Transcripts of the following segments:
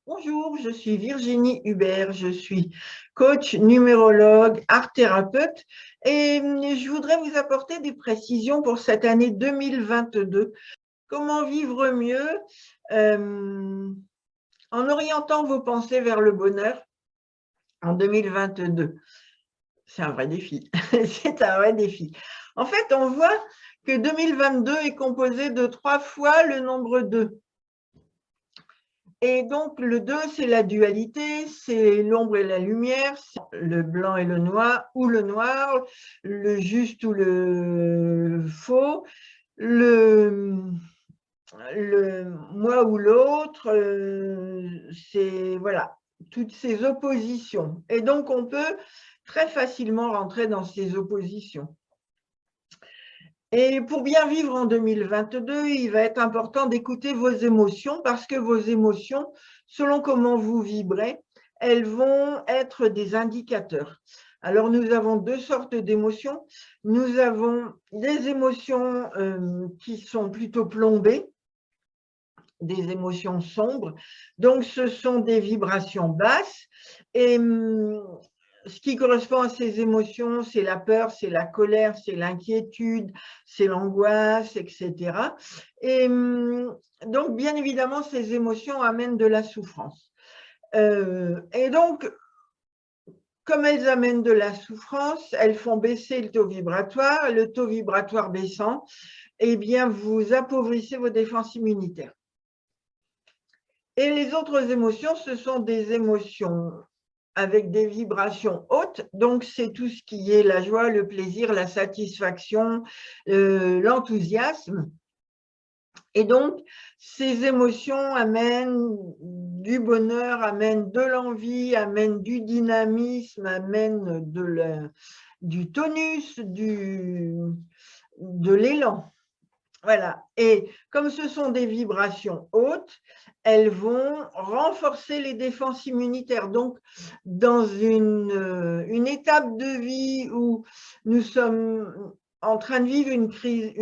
Bonjour, je suis Virginie Hubert, je suis coach, numérologue, art-thérapeute et je voudrais vous apporter des précisions pour cette année 2022. Comment vivre mieux en orientant vos pensées vers le bonheur en 2022? C'est un vrai défi, c'est un vrai défi. En fait, on voit que 2022 est composé de 3 fois le nombre 2. Et donc, le 2, c'est la dualité, c'est l'ombre et la lumière, c'est le blanc et le noir, ou le noir, le juste ou le faux, le moi ou l'autre, c'est voilà, toutes ces oppositions. Et donc, on peut très facilement rentrer dans ces oppositions. Et pour bien vivre en 2022, il va être important d'écouter vos émotions parce que vos émotions, selon comment vous vibrez, elles vont être des indicateurs. Alors, nous avons 2 sortes d'émotions. Nous avons des émotions qui sont plutôt plombées, des émotions sombres. Donc, ce sont des vibrations basses. Et ce qui correspond à ces émotions, c'est la peur, c'est la colère, c'est l'inquiétude, c'est l'angoisse, etc. Et donc, bien évidemment, ces émotions amènent de la souffrance. Et donc, comme elles amènent de la souffrance, elles font baisser le taux vibratoire baissant, eh bien, vous appauvrissez vos défenses immunitaires. Et les autres émotions, ce sont des émotions avec des vibrations hautes, donc c'est tout ce qui est la joie, le plaisir, la satisfaction, l'enthousiasme. Et donc, ces émotions amènent du bonheur, amènent de l'envie, amènent du dynamisme, amènent du tonus, de l'élan. Voilà. Et comme ce sont des vibrations hautes, elles vont renforcer les défenses immunitaires. Donc, dans une étape de vie où nous sommes en train de vivre une crise,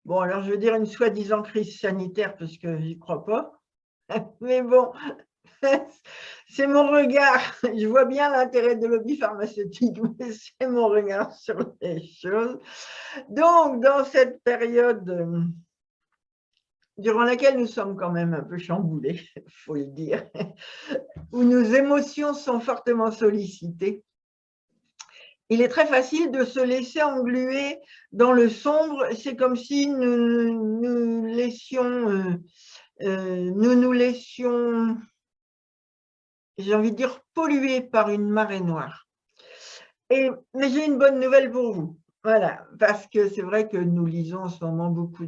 bon, alors je veux dire une soi-disant crise sanitaire parce que j'y crois pas, mais bon, c'est mon regard. Je vois bien l'intérêt de lobby pharmaceutique, mais c'est mon regard sur les choses. Donc, dans cette période durant laquelle nous sommes quand même un peu chamboulés, il faut le dire, où nos émotions sont fortement sollicitées, il est très facile de se laisser engluer dans le sombre. C'est comme si nous nous laissions, j'ai envie de dire, polluer par une marée noire. Mais j'ai une bonne nouvelle pour vous. Voilà, parce que c'est vrai que nous lisons en ce moment beaucoup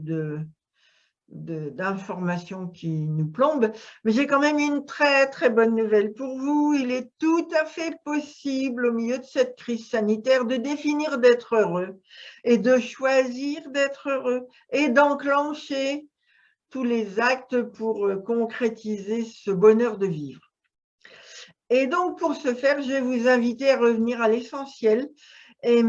d'informations qui nous plombent, mais j'ai quand même une très très bonne nouvelle pour vous. Il est tout à fait possible au milieu de cette crise sanitaire de définir d'être heureux et de choisir d'être heureux et d'enclencher tous les actes pour concrétiser ce bonheur de vivre. Et donc pour ce faire, je vais vous inviter à revenir à l'essentiel. Et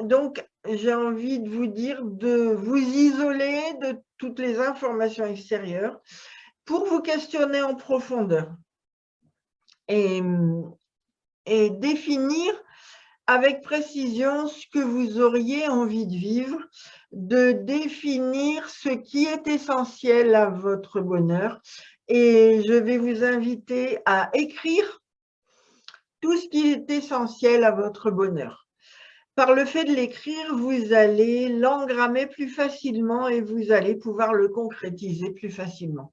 donc, j'ai envie de vous dire de vous isoler de toutes les informations extérieures pour vous questionner en profondeur et définir avec précision ce que vous auriez envie de vivre, de définir ce qui est essentiel à votre bonheur. Et je vais vous inviter à écrire tout ce qui est essentiel à votre bonheur. Par le fait de l'écrire, vous allez l'engrammer plus facilement et vous allez pouvoir le concrétiser plus facilement.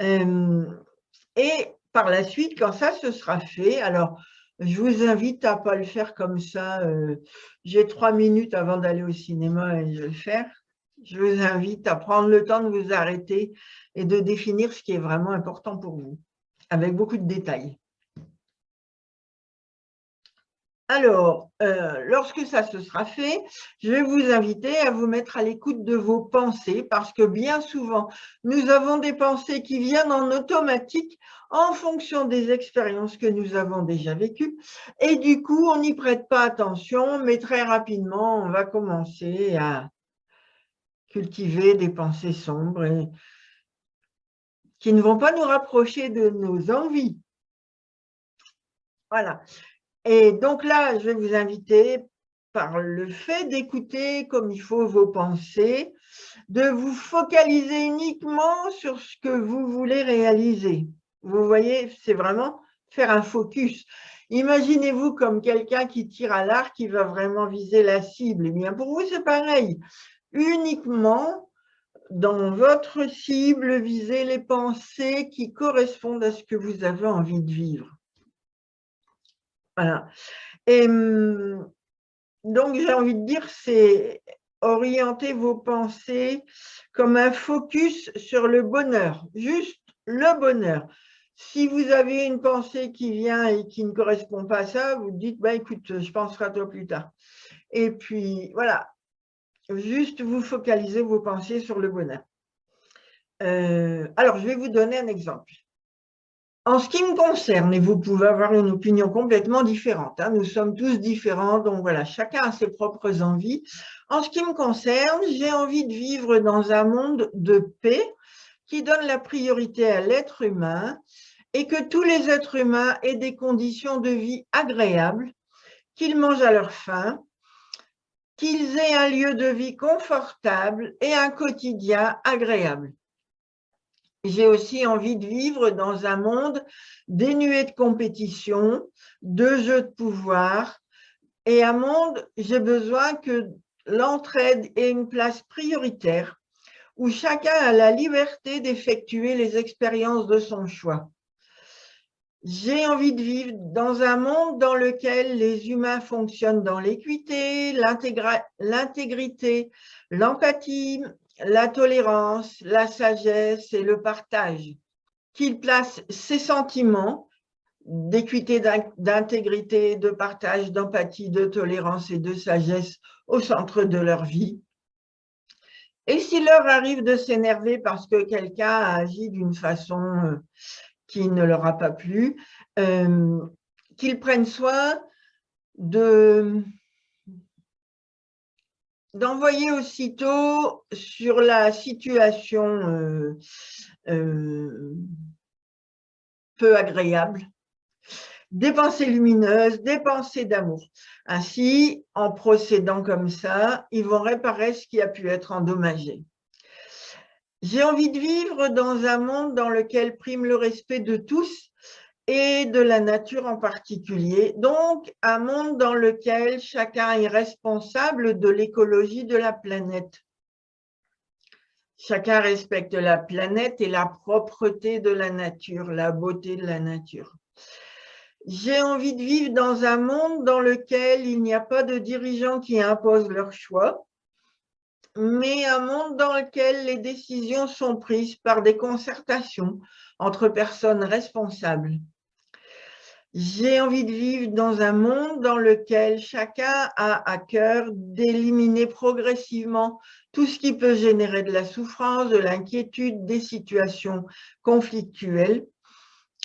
Et par la suite, quand ça se sera fait, alors je vous invite à ne pas le faire comme ça. J'ai 3 minutes avant d'aller au cinéma et je vais le faire. Je vous invite à prendre le temps de vous arrêter et de définir ce qui est vraiment important pour vous, avec beaucoup de détails. Alors, lorsque ça se sera fait, je vais vous inviter à vous mettre à l'écoute de vos pensées parce que bien souvent, nous avons des pensées qui viennent en automatique en fonction des expériences que nous avons déjà vécues et du coup, on n'y prête pas attention, mais très rapidement, on va commencer à cultiver des pensées sombres qui ne vont pas nous rapprocher de nos envies. Voilà. Et donc là, je vais vous inviter, par le fait d'écouter comme il faut vos pensées, de vous focaliser uniquement sur ce que vous voulez réaliser. Vous voyez, c'est vraiment faire un focus. Imaginez-vous comme quelqu'un qui tire à l'arc, qui va vraiment viser la cible. Eh bien, pour vous, c'est pareil. Uniquement dans votre cible, visez les pensées qui correspondent à ce que vous avez envie de vivre. Voilà. Et donc, j'ai envie de dire, c'est orienter vos pensées comme un focus sur le bonheur, juste le bonheur. Si vous avez une pensée qui vient et qui ne correspond pas à ça, vous dites, bah, écoute, je penserai à toi plus tard. Et puis, voilà, juste vous focalisez vos pensées sur le bonheur. Alors, je vais vous donner un exemple. En ce qui me concerne, et vous pouvez avoir une opinion complètement différente, hein, nous sommes tous différents, donc voilà, chacun a ses propres envies. En ce qui me concerne, j'ai envie de vivre dans un monde de paix qui donne la priorité à l'être humain et que tous les êtres humains aient des conditions de vie agréables, qu'ils mangent à leur faim, qu'ils aient un lieu de vie confortable et un quotidien agréable. J'ai aussi envie de vivre dans un monde dénué de compétition, de jeux de pouvoir, et un monde, j'ai besoin que l'entraide ait une place prioritaire, où chacun a la liberté d'effectuer les expériences de son choix. J'ai envie de vivre dans un monde dans lequel les humains fonctionnent dans l'équité, l'intégrité, l'empathie, la tolérance, la sagesse et le partage, qu'ils placent ces sentiments d'équité, d'intégrité, de partage, d'empathie, de tolérance et de sagesse au centre de leur vie. Et s'il leur arrive de s'énerver parce que quelqu'un a agi d'une façon qui ne leur a pas plu, qu'ils prennent soin d'envoyer aussitôt sur la situation peu agréable des pensées lumineuses, des pensées d'amour. Ainsi, en procédant comme ça, ils vont réparer ce qui a pu être endommagé. J'ai envie de vivre dans un monde dans lequel prime le respect de tous et de la nature en particulier, donc un monde dans lequel chacun est responsable de l'écologie de la planète. Chacun respecte la planète et la propreté de la nature, la beauté de la nature. J'ai envie de vivre dans un monde dans lequel il n'y a pas de dirigeants qui imposent leurs choix, mais un monde dans lequel les décisions sont prises par des concertations entre personnes responsables. J'ai envie de vivre dans un monde dans lequel chacun a à cœur d'éliminer progressivement tout ce qui peut générer de la souffrance, de l'inquiétude, des situations conflictuelles,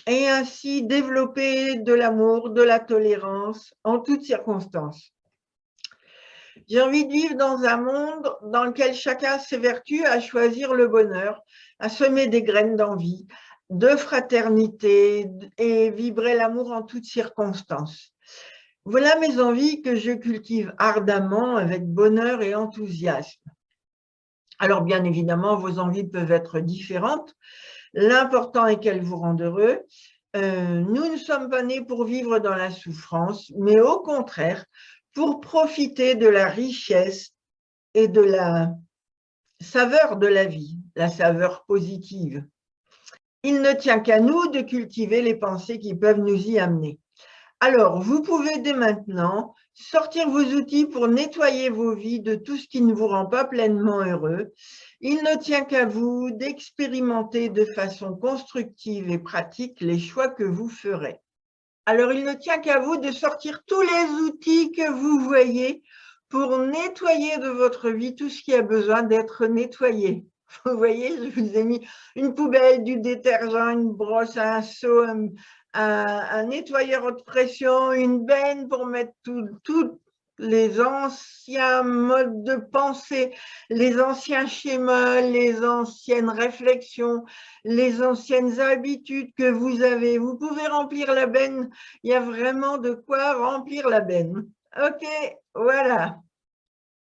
et ainsi développer de l'amour, de la tolérance en toutes circonstances. J'ai envie de vivre dans un monde dans lequel chacun s'évertue à choisir le bonheur, à semer des graines d'envie, de fraternité et vibrer l'amour en toutes circonstances. Voilà mes envies que je cultive ardemment avec bonheur et enthousiasme. Alors bien évidemment, vos envies peuvent être différentes. L'important est qu'elles vous rendent heureux. Nous ne sommes pas nés pour vivre dans la souffrance, mais au contraire, pour profiter de la richesse et de la saveur de la vie, la saveur positive. Il ne tient qu'à nous de cultiver les pensées qui peuvent nous y amener. Alors, vous pouvez dès maintenant sortir vos outils pour nettoyer vos vies de tout ce qui ne vous rend pas pleinement heureux. Il ne tient qu'à vous d'expérimenter de façon constructive et pratique les choix que vous ferez. Alors, il ne tient qu'à vous de sortir tous les outils que vous voyez pour nettoyer de votre vie tout ce qui a besoin d'être nettoyé. Vous voyez, je vous ai mis une poubelle, du détergent, une brosse, un seau, un nettoyeur haute pression, une benne pour mettre tout les anciens modes de pensée, les anciens schémas, les anciennes réflexions, les anciennes habitudes que vous avez. Vous pouvez remplir la benne. Il y a vraiment de quoi remplir la benne. OK, voilà.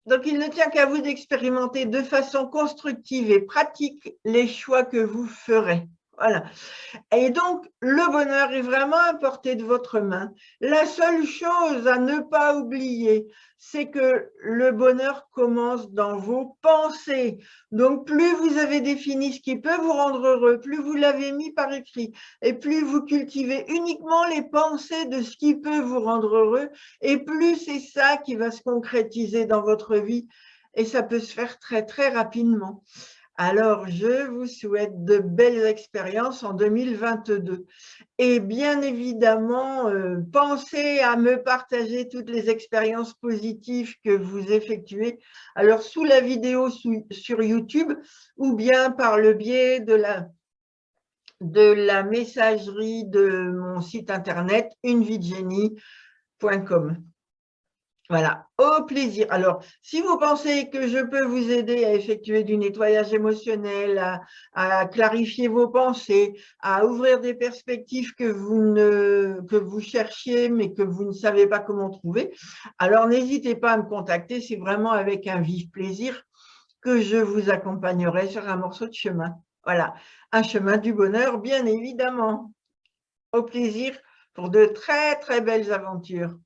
Donc, il ne tient qu'à vous d'expérimenter de façon constructive et pratique les choix que vous ferez. Voilà. Et donc, le bonheur est vraiment à portée de votre main. La seule chose à ne pas oublier, c'est que le bonheur commence dans vos pensées. Donc, plus vous avez défini ce qui peut vous rendre heureux, plus vous l'avez mis par écrit, et plus vous cultivez uniquement les pensées de ce qui peut vous rendre heureux, et plus c'est ça qui va se concrétiser dans votre vie. Et ça peut se faire très, très rapidement. Alors, je vous souhaite de belles expériences en 2022. Et bien évidemment, pensez à me partager toutes les expériences positives que vous effectuez. Alors, sous la vidéo sur YouTube ou bien par le biais de la messagerie de mon site internet unevie-de-génie.com. Voilà, au plaisir. Alors, si vous pensez que je peux vous aider à effectuer du nettoyage émotionnel, à clarifier vos pensées, à ouvrir des perspectives que vous cherchiez, mais que vous ne savez pas comment trouver, alors n'hésitez pas à me contacter. C'est vraiment avec un vif plaisir que je vous accompagnerai sur un morceau de chemin. Voilà, un chemin du bonheur, bien évidemment. Au plaisir pour de très, très belles aventures.